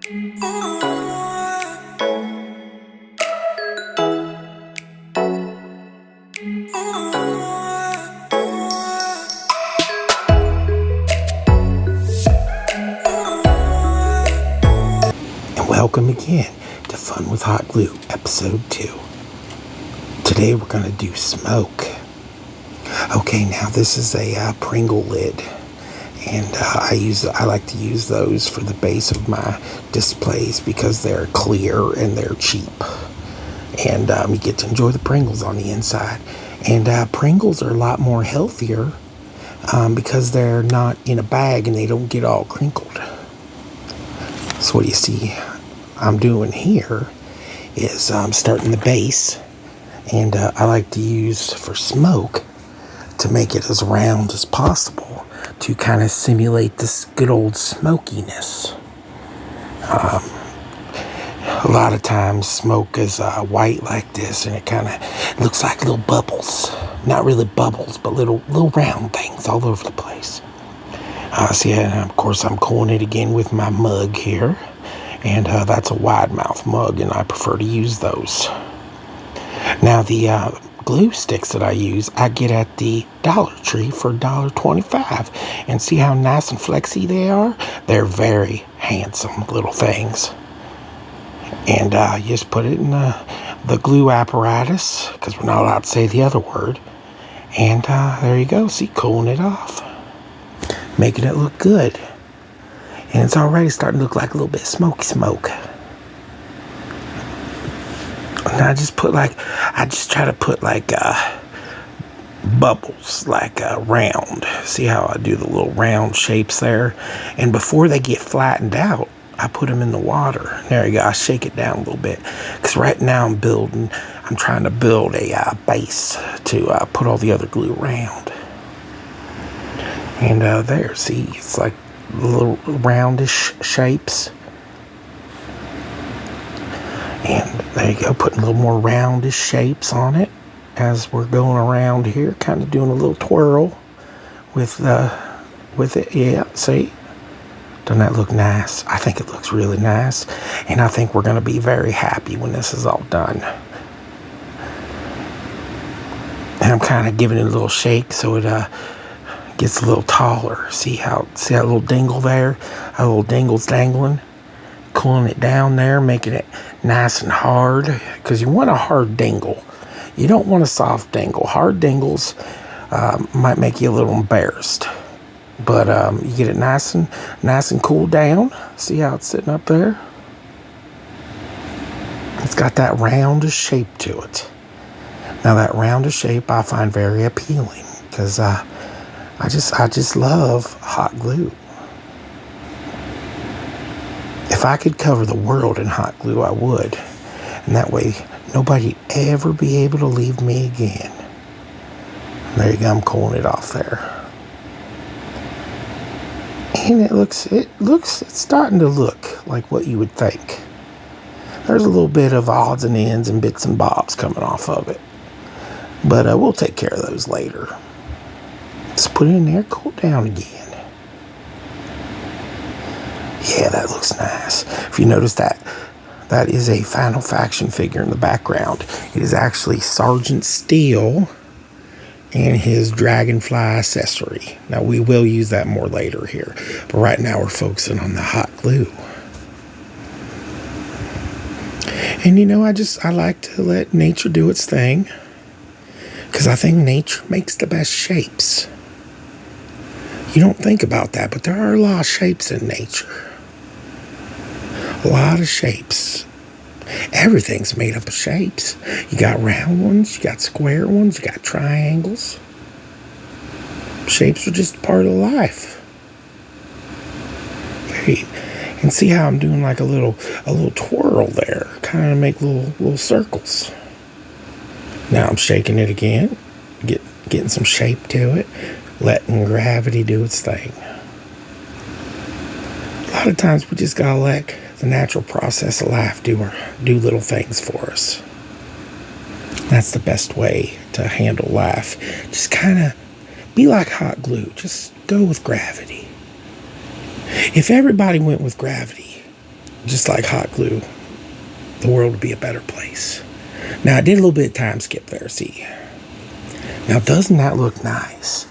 And welcome again to Fun with Hot Glue, Episode 2. Today we're going to do smoke. Okay, now this is a Pringle lid, and I like to use those for the base of my displays because they're clear and they're cheap, and you get to enjoy the Pringles on the inside. And Pringles are a lot more healthier because they're not in a bag and they don't get all crinkled. So what you see I'm doing here is I'm starting the base, and I like to use for smoke to make it as round as possible to kind of simulate this good old smokiness. A lot of times smoke is white like this, and it kind of looks like little bubbles. Not really bubbles, but little round things all over the place. See, and of course I'm cooling it again with my mug here, and that's a wide mouth mug, and I prefer to use those. Now the glue sticks that I use, I get at the Dollar Tree for $1.25, and see how nice and flexy they are? They're very handsome little things. And you just put it in the glue apparatus, because we're not allowed to say the other word, and there you go. See, cooling it off, making it look good, and it's already starting to look like a little bit of smoky smoke. And I just try to put like bubbles, like round. See how I do the little round shapes there? And before they get flattened out, I put them in the water. There you go. I shake it down a little bit, because right now I'm trying to build a base to put all the other glue around. And there, see, it's like little roundish shapes. And there you go, putting a little more roundish shapes on it as we're going around here, kind of doing a little twirl with it. Yeah, see? Doesn't that look nice? I think it looks really nice, and I think we're going to be very happy when this is all done. And I'm kind of giving it a little shake so it gets a little taller. See that little dingle there? That little dingle's dangling. Cooling it down there, making it nice and hard, because you want a hard dingle. You don't want a soft dingle. Hard dingles might make you a little embarrassed, but you get it nice and cooled down. See how it's sitting up there? It's got that roundish shape to it. Now that roundish shape I find very appealing, because I just love hot glue. If I could cover the world in hot glue, I would. And that way, nobody'd ever be able to leave me again. There you go, I'm cooling it off there. And it's starting to look like what you would think. There's a little bit of odds and ends and bits and bobs coming off of it. But we'll take care of those later. Just put it in there, cool it down again. Yeah, that looks nice. If you notice that is a Final Faction figure in the background. It is actually Sergeant Steel and his Dragonfly accessory. Now, we will use that more later here, but right now we're focusing on the hot glue. And I like to let nature do its thing, because I think nature makes the best shapes. You don't think about that, but there are a lot of shapes in nature. A lot of shapes. Everything's made up of shapes. You got round ones, you got square ones, you got triangles. Shapes are just part of life. Great. And see how I'm doing like a little twirl there, kind of make little circles. Now I'm shaking it again, getting some shape to it, letting gravity do its thing. A lot of times we just gotta let the natural process of life do little things for us. That's the best way to handle life. Just kind of be like hot glue. Just go with gravity. If everybody went with gravity, just like hot glue, the world would be a better place. Now, I did a little bit of time skip there, see. Now, doesn't that look nice?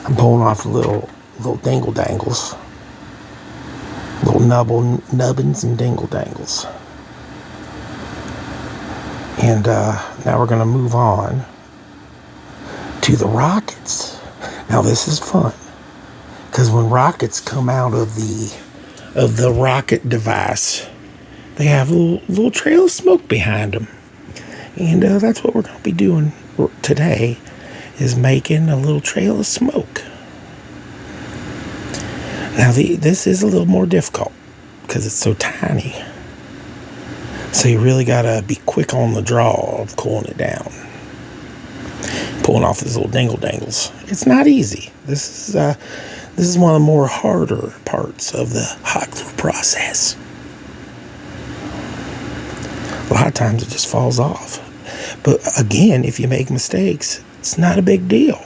I'm pulling off little dingle dangles. Little nubbins and dingle dangles. And now we're going to move on to the rockets. Now, this is fun. Because when rockets come out of the rocket device, they have a little trail of smoke behind them. And that's what we're going to be doing today, is making a little trail of smoke. Now, this is a little more difficult because it's so tiny. So you really got to be quick on the draw of cooling it down. Pulling off these little dingle dangles. It's not easy. This is one of the more harder parts of the hot glue process. A lot of times it just falls off. But again, if you make mistakes, it's not a big deal.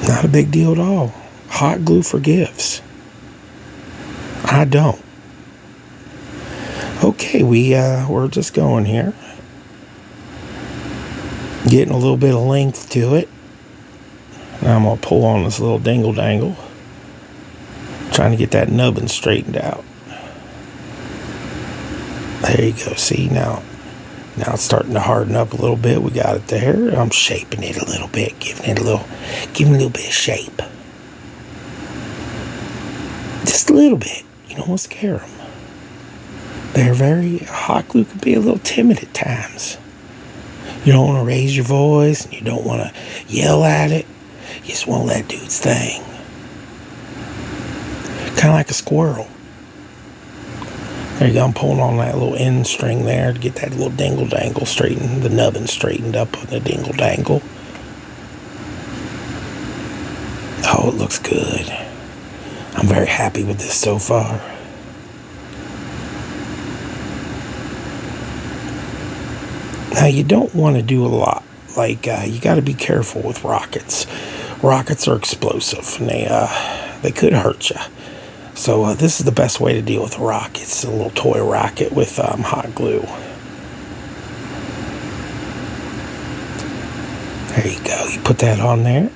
Not a big deal at all. Hot glue forgives. I don't. Okay, we're just going here. Getting a little bit of length to it. Now I'm going to pull on this little dingle dangle. Trying to get that nubbin straightened out. There you go. See, now it's starting to harden up a little bit. We got it there. I'm shaping it a little bit, giving it a little bit of shape. Just a little bit. You don't want to scare them. Hot glue can be a little timid at times. You don't want to raise your voice, and you don't want to yell at it. You just want to let it do its thing. Kind of like a squirrel. There you go. I'm pulling on that little end string there to get that little dingle dangle straightened, the nubbin straightened up on the dingle dangle. Oh, it looks good. I'm very happy with this so far. Now, you don't want to do a lot. Like, you got to be careful with rockets. Rockets are explosive, and they could hurt you. So this is the best way to deal with a rocket. It's a little toy rocket with hot glue. There you go. You put that on there.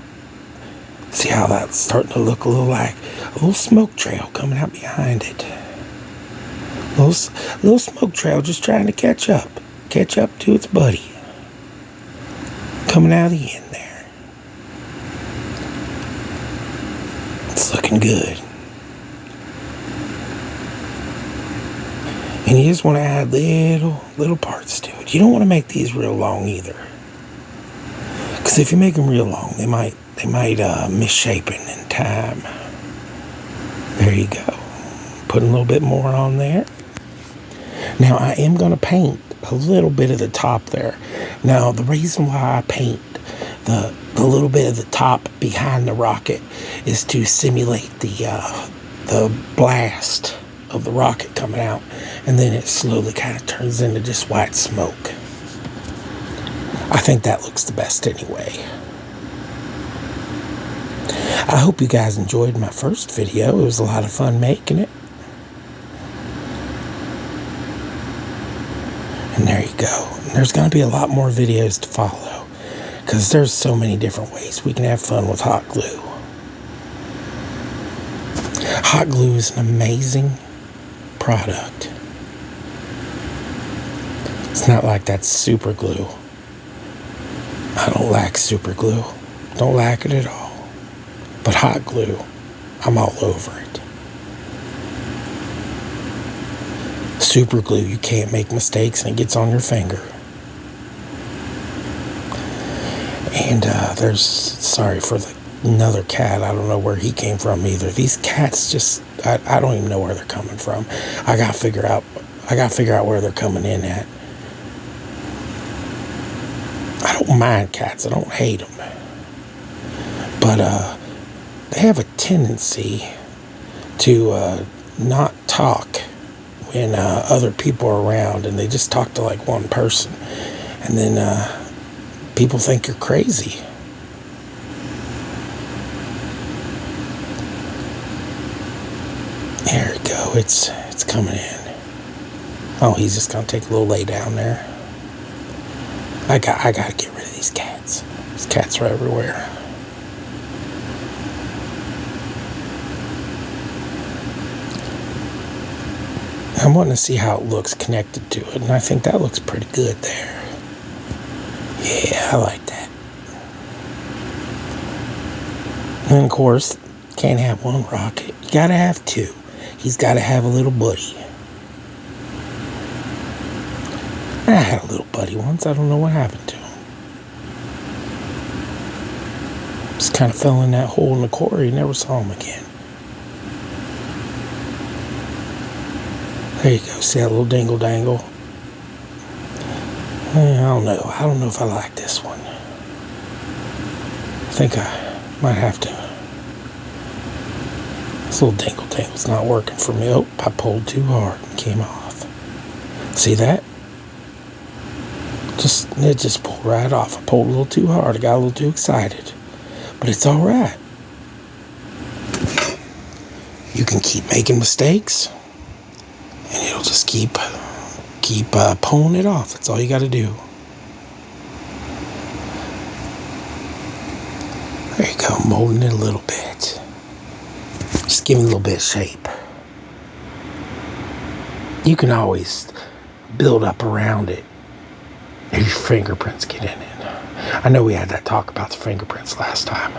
See how that's starting to look a little smoke trail coming out behind it. Little smoke trail just trying to catch up to its buddy. Coming out of the end there. It's looking good. And you just want to add little parts to it. You don't want to make these real long either. Because if you make them real long, they might misshapen in time. There you go. Putting a little bit more on there. Now, I am going to paint a little bit of the top there. Now, the reason why I paint the little bit of the top behind the rocket is to simulate the blast of the rocket coming out, and then it slowly kind of turns into just white smoke. I think that looks the best anyway. I hope you guys enjoyed my first video. It was a lot of fun making it. And there you go. There's going to be a lot more videos to follow, because there's so many different ways we can have fun with hot glue. Hot glue is an amazing product. It's not like that super glue. I don't like super glue. Don't like it at all. But hot glue, I'm all over it. Super glue, you can't make mistakes and it gets on your finger. And sorry for another cat. I don't know where he came from either. These cats just, I don't even know where they're coming from. I gotta figure out where they're coming in at. I don't mind cats. I don't hate them. But they have a tendency to not talk when other people are around, and they just talk to like one person, and then people think you're crazy. There we go. It's It's coming in. Oh, he's just gonna take a little lay down there. I gotta get rid of these cats. These cats are everywhere. I'm wanting to see how it looks connected to it, and I think that looks pretty good there. Yeah, I like that. And of course, can't have one rocket. You gotta have two. He's gotta have a little buddy. I had a little buddy once. I don't know what happened to him. Just kind of fell in that hole in the quarry. Never saw him again. There you go. See that little dingle dangle? I don't know. I don't know if I like this one. I think I might have to. This little dingle dangle's not working for me. Oh, I pulled too hard and came off. See that? It just pulled right off. I pulled a little too hard. I got a little too excited. But it's all right. You can keep making mistakes, and it'll just keep pulling it off. That's all you got to do. There you go, molding it a little bit. Just give it a little bit of shape. You can always build up around it if your fingerprints get in it. I know we had that talk about the fingerprints last time.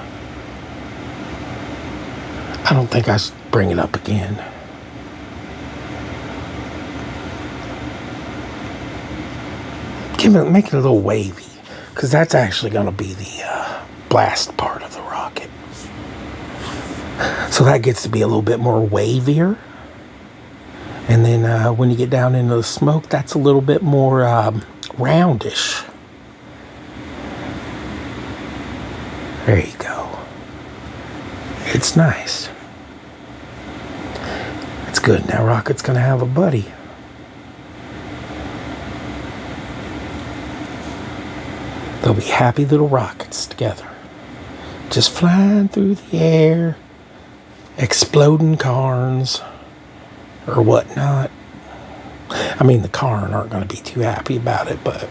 I don't think I should bring it up again. Make it a little wavy, because that's actually going to be the blast part of the rocket. So that gets to be a little bit more wavier. And then when you get down into the smoke, that's a little bit more roundish. There you go. It's nice. It's good. Now Rocket's going to have a buddy. They'll be happy little rockets together. Just flying through the air, exploding Karns, or whatnot. I mean, the Karn aren't going to be too happy about it, but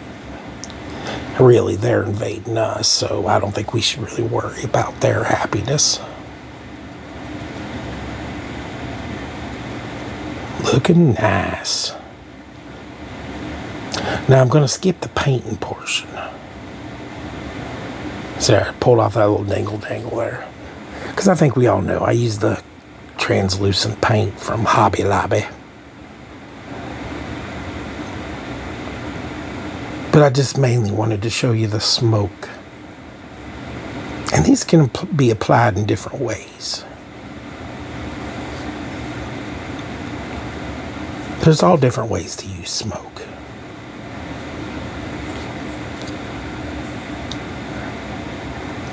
really, they're invading us, so I don't think we should really worry about their happiness. Looking nice. Now I'm going to skip the painting portion. So I pulled off that little dingle dangle there. Because I think we all know I use the translucent paint from Hobby Lobby. But I just mainly wanted to show you the smoke. And these can be applied in different ways. There's all different ways to use smoke.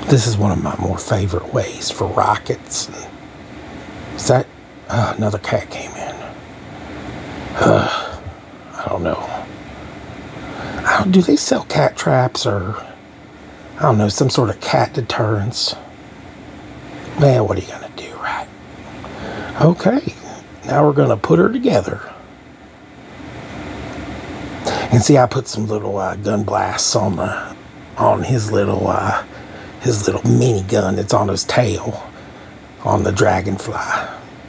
This is one of my more favorite ways for rockets. Is that... another cat came in. I don't know. Do they sell cat traps or... I don't know, some sort of cat deterrence? Man, what are you going to do, right? Okay. Now we're going to put her together. And see, I put some little gun blasts on his little mini gun that's on his tail on the Dragonfly.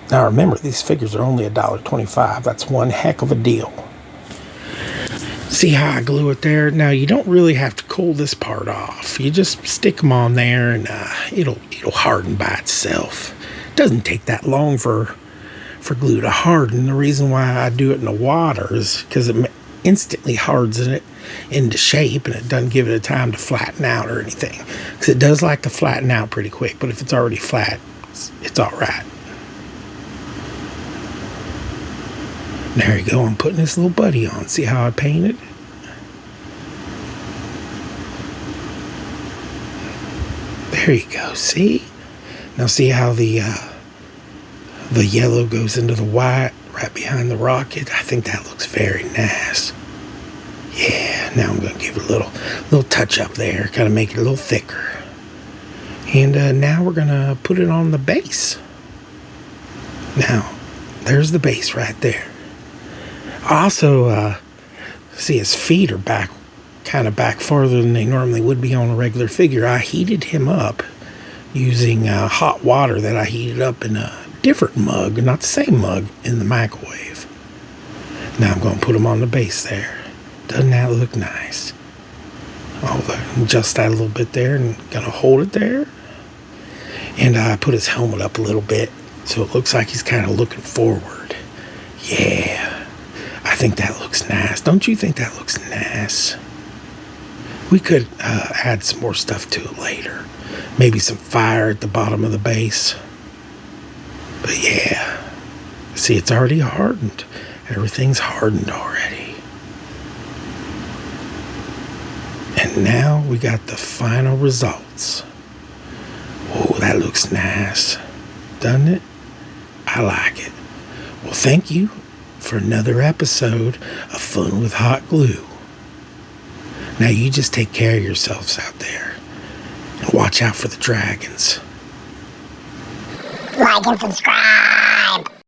Now remember, these figures are only $1.25. That's one heck of a deal. See how I glue it there? Now you don't really have to cool this part off. You just stick them on there, and it'll harden by itself. It doesn't take that long for glue to harden. The reason why I do it in the water is because it instantly hardens it into shape, and it doesn't give it a time to flatten out or anything, because it does like to flatten out pretty quick, but if it's already flat, it's all right. There you go. I'm putting this little buddy on. See how I painted it? There you go. See? Now see how the yellow goes into the white right behind the rocket? I think that looks very nice. Yeah, now I'm going to give it a little touch up there, kind of make it a little thicker. And now we're going to put it on the base. Now, there's the base right there. Also, see his feet are kind of back farther than they normally would be on a regular figure. I heated him up using hot water that I heated up in a different mug, not the same mug, in the microwave. Now I'm going to put him on the base there. Doesn't that look nice? Adjust that a little bit there and going to hold it there. And I put his helmet up a little bit so it looks like he's kind of looking forward. Yeah, I think that looks nice. Don't you think that looks nice? We could add some more stuff to it later. Maybe some fire at the bottom of the base. But yeah, see, it's already hardened. Everything's hardened already. And now we got the final results. Oh, that looks nice, doesn't it? I like it. Well, thank you for another episode of Fun with Hot Glue. Now you just take care of yourselves out there and watch out for the dragons. Like and subscribe.